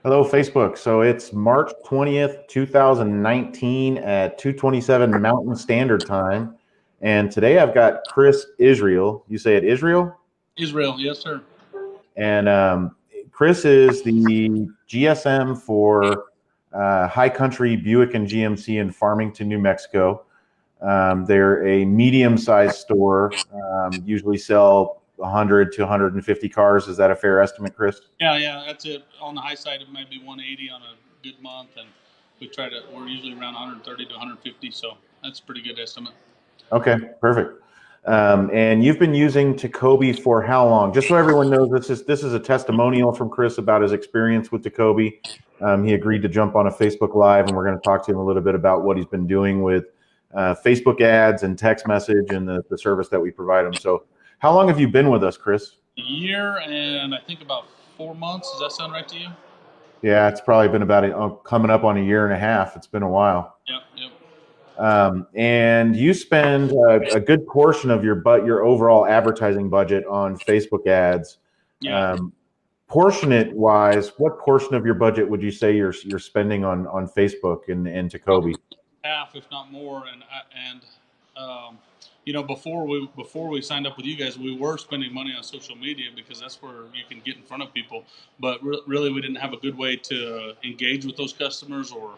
Hello, Facebook. So it's March 20th, 2019 at 2:27 Mountain Standard Time. And today I've got Cris Israel. You say it Israel? Israel, yes, sir. And Cris is the GSM for High Country Buick and GMC in Farmington, New Mexico. They're a medium-sized store, usually sell 100 to 150 cars. Is that a fair estimate, Cris? Yeah, that's it. On the high side, it might be 180 on a good month, and we're usually around 130 to 150, so that's a pretty good estimate. Okay, perfect. And you've been using TECOBI for how long? Just so everyone knows, this is a testimonial from Cris about his experience with TECOBI. He agreed to jump on a Facebook Live, and we're going to talk to him a little bit about what he's been doing with Facebook ads and text message and the service that we provide him. So how long have you been with us, Cris? A year and I think about 4 months. Does that sound right to you? Yeah, it's probably been about coming up on a year and a half. It's been a while. Yep. And you spend a good portion of your overall advertising budget on Facebook ads. Yeah. Portionate wise, what portion of your budget would you say you're spending on Facebook and TECOBI? Half, if not more, before we signed up with you guys, we were spending money on social media because that's where you can get in front of people. But really, we didn't have a good way to engage with those customers or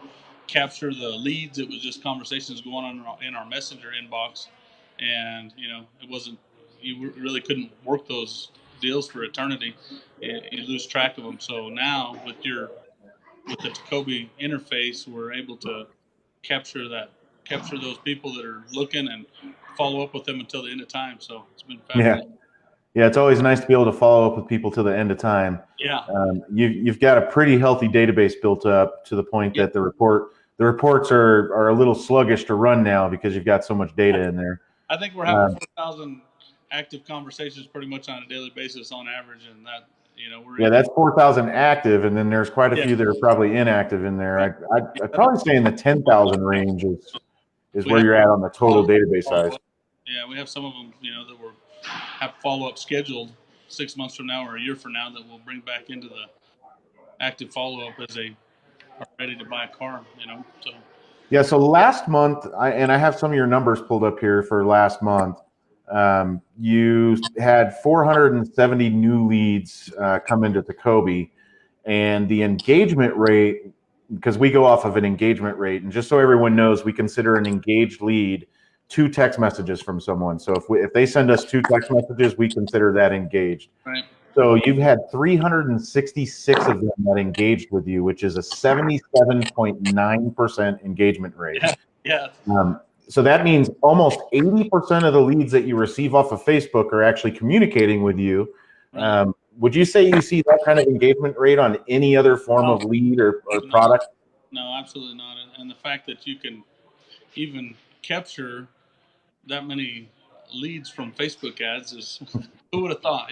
capture the leads. It was just conversations going on in our messenger inbox, and it wasn't. You really couldn't work those deals for eternity. You lose track of them. So now with the TECOBI interface, we're able to capture those people that are looking and follow up with them until the end of time. So it's been fabulous. Yeah, it's always nice to be able to follow up with people to the end of time. Yeah. You've got a pretty healthy database built up to the point that the reports are a little sluggish to run now because you've got so much data in there. I think we're having 4,000 active conversations pretty much on a daily basis on average, and that that's 4,000 active, and then there's quite a few that are probably inactive in there. I'd probably say in the 10,000 range is where you're at on the total database size. Yeah, we have some of them, that have follow-up scheduled 6 months from now or a year from now that we'll bring back into the active follow-up as they are ready to buy a car. So. Yeah. So last month, I have some of your numbers pulled up here for last month. You had 470 new leads come into TECOBI, and the engagement rate, because we go off of an engagement rate, and just so everyone knows, we consider an engaged lead 2 text messages from someone. So if they send us 2 text messages, we consider that engaged. Right. So you've had 366 of them that engaged with you, which is a 77.9% engagement rate. Yeah. So that means almost 80% of the leads that you receive off of Facebook are actually communicating with you. Right. Would you say you see that kind of engagement rate on any other form of lead or product? No, absolutely not. And the fact that you can even capture that many leads from Facebook ads is who would have thought,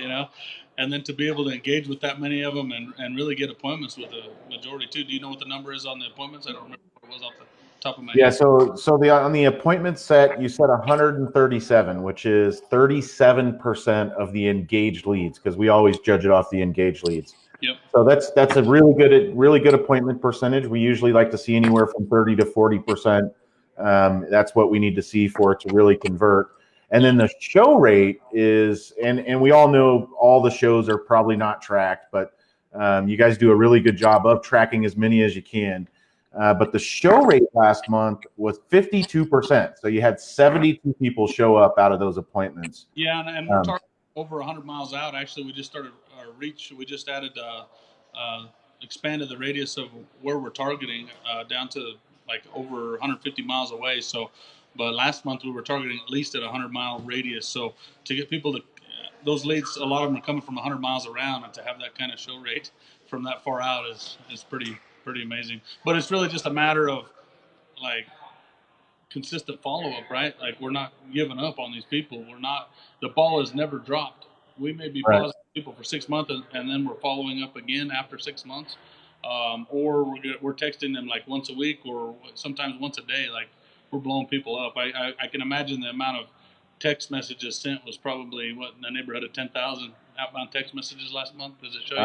and then to be able to engage with that many of them and really get appointments with the majority too. Do you know what the number is on the appointments? I don't remember what it was off the top of my head. So on the appointment set, you said 137, which is 37% of the engaged leads, because we always judge it off the engaged leads. Yep. So that's a really good appointment percentage. We usually like to see anywhere from 30 to 40%. That's what we need to see for it to really convert. And then the show rate is, and we all know all the shows are probably not tracked, but you guys do a really good job of tracking as many as you can. But the show rate last month was 52%. So you had 72 people show up out of those appointments. Yeah, and we're targeting over 100 miles out. Actually, we just started our reach. We just expanded the radius of where we're targeting down to like over 150 miles away. So, but last month we were targeting at least at a 100-mile radius. So to get people to those leads, a lot of them are coming from 100 miles around, and to have that kind of show rate from that far out is pretty amazing. But it's really just a matter of like consistent follow-up, right? Like we're not giving up on these people. The ball is never dropped. We may be positive people for 6 months and then we're following up again after 6 months. Or we're texting them like once a week or sometimes once a day. Like we're blowing people up. I can imagine the amount of text messages sent was probably what, in the neighborhood of 10,000 outbound text messages last month. Does it show you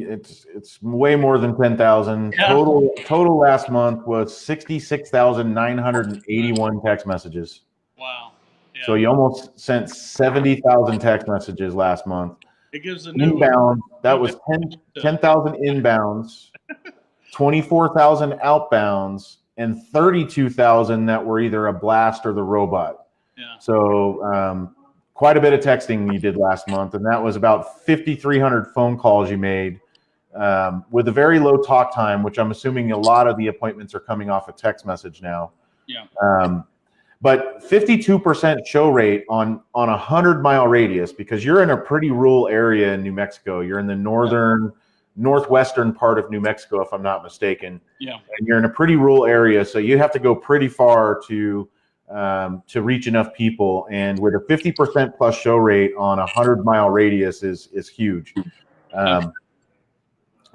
that? It's way more than 10,000. Yeah. Total last month was 66,981 text messages. Wow. Yeah. So you almost sent 70,000 text messages last month. It gives a Inbound, that was 10,000 inbounds, 24,000 outbounds, and 32,000 that were either a blast or the robot. Yeah. So quite a bit of texting you did last month, and that was about 5,300 phone calls you made with a very low talk time, which I'm assuming a lot of the appointments are coming off a text message now. Yeah. But 52% show rate on a 100-mile radius, because you're in a pretty rural area in New Mexico. You're in the northwestern part of New Mexico, if I'm not mistaken. Yeah. And you're in a pretty rural area, so you have to go pretty far to reach enough people. And with a 50% plus show rate on a 100-mile radius is huge.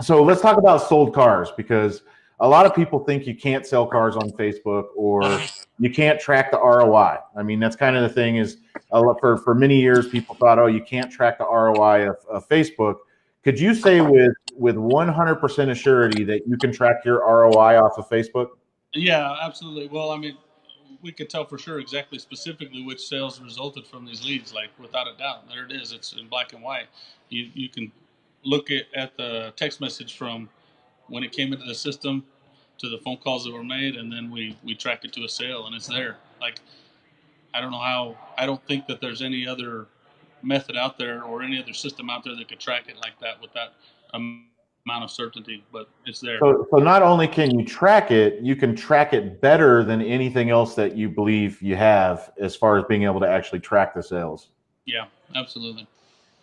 So let's talk about sold cars, because a lot of people think you can't sell cars on Facebook, or you can't track the ROI. I mean, that's kind of the thing is, for many years, people thought, oh, you can't track the ROI of Facebook. Could you say with 100% assurity that you can track your ROI off of Facebook? Yeah, absolutely. Well, I mean, we could tell for sure exactly specifically which sales resulted from these leads, like without a doubt. There it is. It's in black and white. You can look at the text message from when it came into the system to the phone calls that were made, and then we track it to a sale, and it's there. Like, I don't think that there's any other method out there or any other system out there that could track it like that with that amount of certainty, but it's there. So not only can you track it, you can track it better than anything else that you believe you have, as far as being able to actually track the sales. Yeah, absolutely.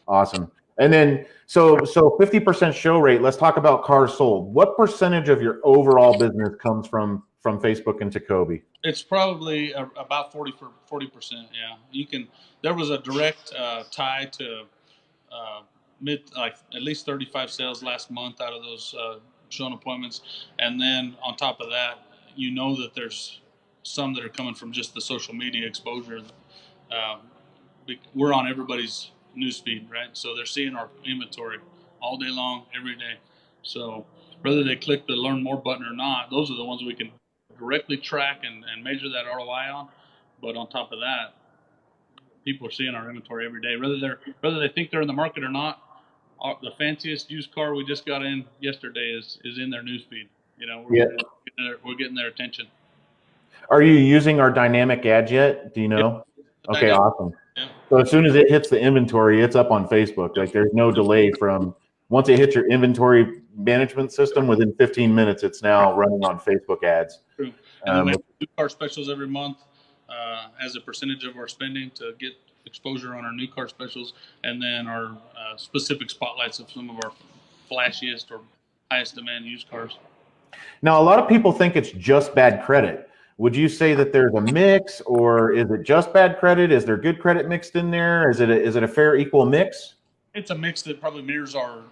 Awesome. And then, so 50% show rate. Let's talk about cars sold. What percentage of your overall business comes from Facebook and TECOBI? It's probably about 40%. Yeah, you can. There was a direct tie to like at least 35 sales last month out of those shown appointments, and then on top of that, that there's some that are coming from just the social media exposure. We're on everybody's newsfeed, right? So they're seeing our inventory all day long, every day. So whether they click the learn more button or not, those are the ones we can directly track and measure that ROI on. But on top of that, people are seeing our inventory every day, whether they think they're in the market or not. The fanciest used car we just got in yesterday is in their newsfeed. We're getting their attention. Are you using our dynamic ads yet? Do you know? Yeah. Okay, awesome. Yeah. So as soon as it hits the inventory, it's up on Facebook. Like, there's no delay from once it hits your inventory management system, within 15 minutes, it's now running on Facebook ads. True. And then we have new car specials every month as a percentage of our spending to get exposure on our new car specials, and then our specific spotlights of some of our flashiest or highest demand used cars. Now, a lot of people think it's just bad credit. Would you say that there's a mix, or is it just bad credit? Is there good credit mixed in there? Is it a fair, equal mix? It's a mix that probably mirrors our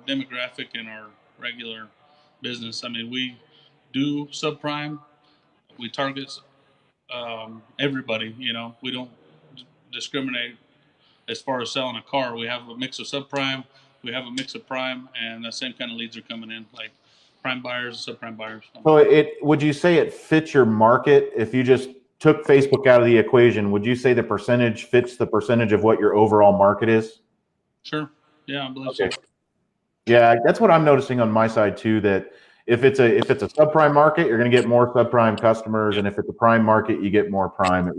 demographic and our regular business. I mean, we do subprime. We target everybody. We don't discriminate as far as selling a car. We have a mix of subprime. We have a mix of prime, and the same kind of leads are coming in, like prime buyers, subprime buyers. So would you say it fits your market? If you just took Facebook out of the equation, would you say the percentage fits the percentage of what your overall market is? Sure. Yeah, I believe so. Yeah, that's what I'm noticing on my side too, that if it's a subprime market, you're going to get more subprime customers, and if it's a prime market, you get more prime.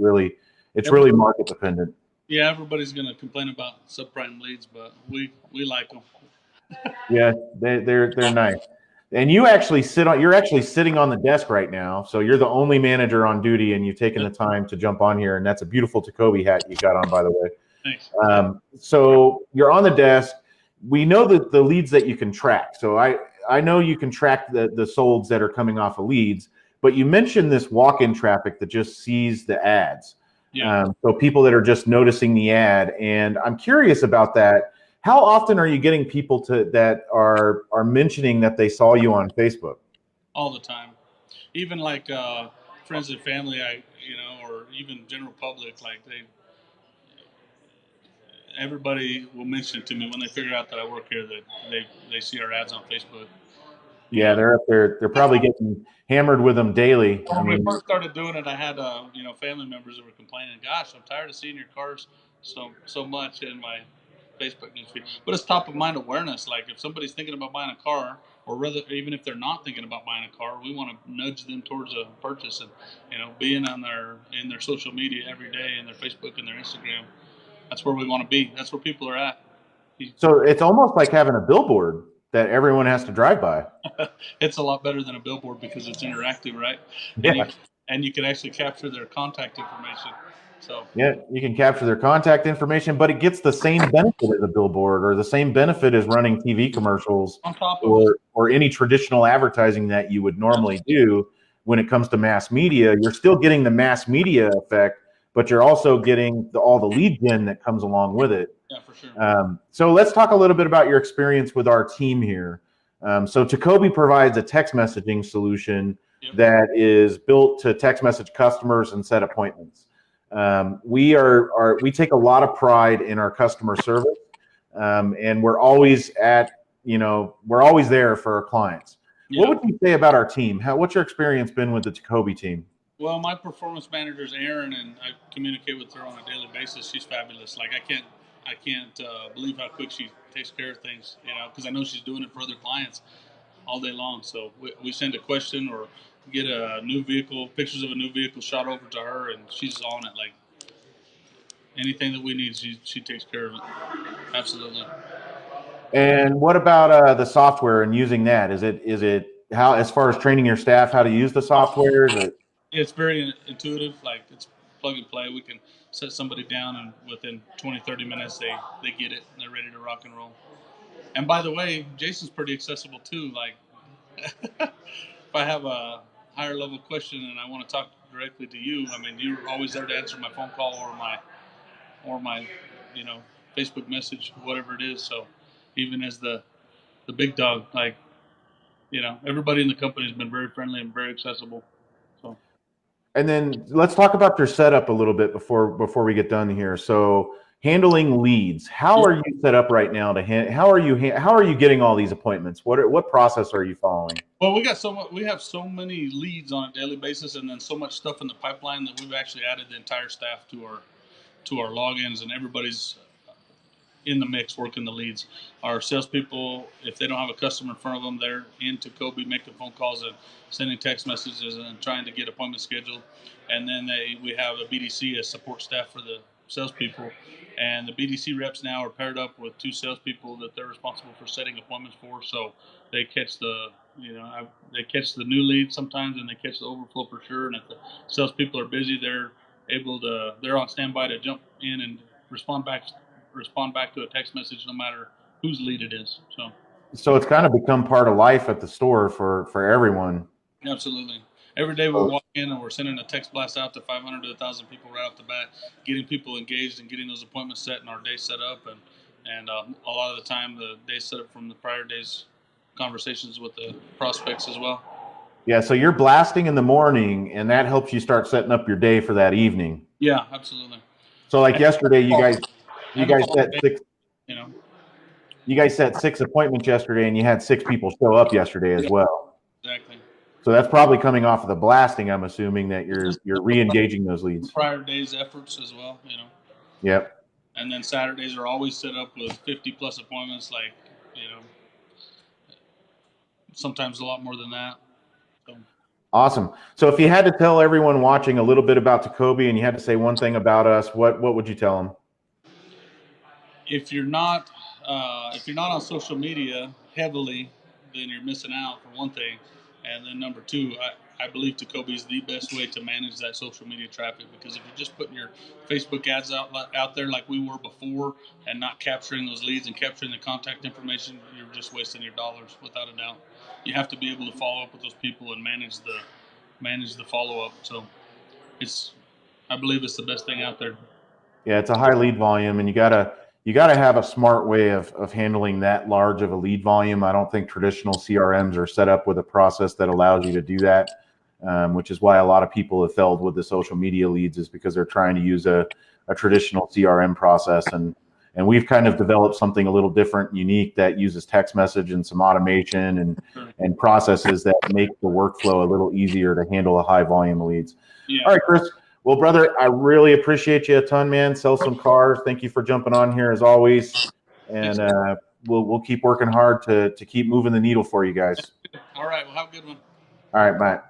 It's really market dependent. Yeah, everybody's going to complain about subprime leads, but we like them. Yeah, they're nice. And you're actually sitting on the desk right now, so you're the only manager on duty, and you've taken the time to jump on here, and that's a beautiful TECOBI hat you got on, by the way. Thanks. So you're on the desk. We know that the leads that you can track. So I know you can track the solds that are coming off of leads, but you mentioned this walk-in traffic that just sees the ads. Yeah. So people that are just noticing the ad, and I'm curious about that. How often are you getting people that are mentioning that they saw you on Facebook? All the time. Even like friends and family, or even general public, like everybody will mention it to me when they figure out that I work here, that they see our ads on Facebook. Yeah, they're up there. They're probably getting hammered with them daily. I When we mean, first started doing it, I had family members that were complaining, "Gosh, I'm tired of seeing your cars so much in my Facebook newsfeed." But it's top of mind awareness. Like if somebody's thinking about buying a car, or rather, even if they're not thinking about buying a car, we want to nudge them towards a purchase. And being in their social media every day, in their Facebook and their Instagram, that's where we want to be. That's where people are at. so it's almost like having a billboard that everyone has to drive by. It's a lot better than a billboard because it's interactive, right? Yeah. And you can actually capture their contact information. So Yeah, you can capture their contact information, but it gets the same benefit as a billboard or the same benefit as running TV commercials on top of it, or any traditional advertising that you would normally do when it comes to mass media. You're still getting the mass media effect, but you're also getting all the lead gen that comes along with it. yeah, for sure. So let's talk a little bit about your experience with our team here. So TECOBI provides a text messaging solution that is built to text message customers and set appointments. We take a lot of pride in our customer service, and we're always there for our clients. What would you say about our team? What's your experience been with the TECOBI team? Well, my performance manager is Erin, and I communicate with her on a daily basis. She's fabulous. Like I can't believe how quick she takes care of things. Because I know she's doing it for other clients all day long. So we send a question or get a new vehicle, pictures of a new vehicle shot over to her, and she's on it. Like anything that we need, she takes care of it. Absolutely. And what about the software and using that? Is it how, as far as training your staff how to use the software? It's very intuitive. Like it's plug and play. We can set somebody down, and within 20, 30 minutes, they get it and they're ready to rock and roll. And by the way, Jason's pretty accessible too. Like if I have a higher level question and I want to talk directly to you, I mean, you're always there to answer my phone call or my Facebook message, whatever it is. So even as the big dog, like everybody in the company has been very friendly and very accessible. So. And then let's talk about your setup a little bit before we get done here. So handling leads, how are you set up right now how are you getting all these appointments? What process are you following? Well, we have so many leads on a daily basis, and then so much stuff in the pipeline that we've actually added the entire staff to our logins, and everybody's in the mix working the leads. Our salespeople, if they don't have a customer in front of them, they're in TECOBI making phone calls and sending text messages and trying to get appointments scheduled. And then we have a BDC as support staff for the salespeople. And the BDC reps now are paired up with two salespeople that they're responsible for setting appointments for. So they catch the new lead sometimes, and they catch the overflow for sure. And if the salespeople are busy, they're on standby to jump in and respond back to a text message, no matter whose lead it is. So it's kind of become part of life at the store for everyone. Absolutely. Every day we walk in and we're sending a text blast out to 500 to 1,000 people right off the bat, getting people engaged and getting those appointments set and our day set up. And a lot of the time the day set up from the prior day's conversations with the prospects as well. Yeah, so you're blasting in the morning, and that helps you start setting up your day for that evening. Yeah, absolutely. So like yesterday, you guys set six. You guys set 6 appointments yesterday, and you had 6 people show up yesterday as well. Exactly. So that's probably coming off of the blasting. I'm assuming that you're re-engaging those leads. Prior day's efforts as well, Yep. And then Saturdays are always set up with 50 plus appointments, sometimes a lot more than that. So. Awesome. So if you had to tell everyone watching a little bit about TECOBI and you had to say one thing about us, what would you tell them? If you're not on social media heavily, then you're missing out, for one thing. And then number two, I believe TECOBI is the best way to manage that social media traffic, because if you're just putting your Facebook ads out there like we were before and not capturing those leads and capturing the contact information, you're just wasting your dollars, without a doubt. You have to be able to follow up with those people and manage the follow-up. So I believe it's the best thing out there. Yeah, it's a high lead volume, and you gotta have a smart way of handling that large of a lead volume. I don't think traditional CRMs are set up with a process that allows you to do that. which is why a lot of people have failed with the social media leads, is because they're trying to use a traditional CRM process. And we've kind of developed something a little different and unique that uses text message and some automation and processes that make the workflow a little easier to handle a high volume of leads. Yeah. All right, Chris. Well, brother, I really appreciate you a ton, man. Sell some cars. Thank you for jumping on here as always. And we'll keep working hard to keep moving the needle for you guys. All right. Well, have a good one. All right, bye.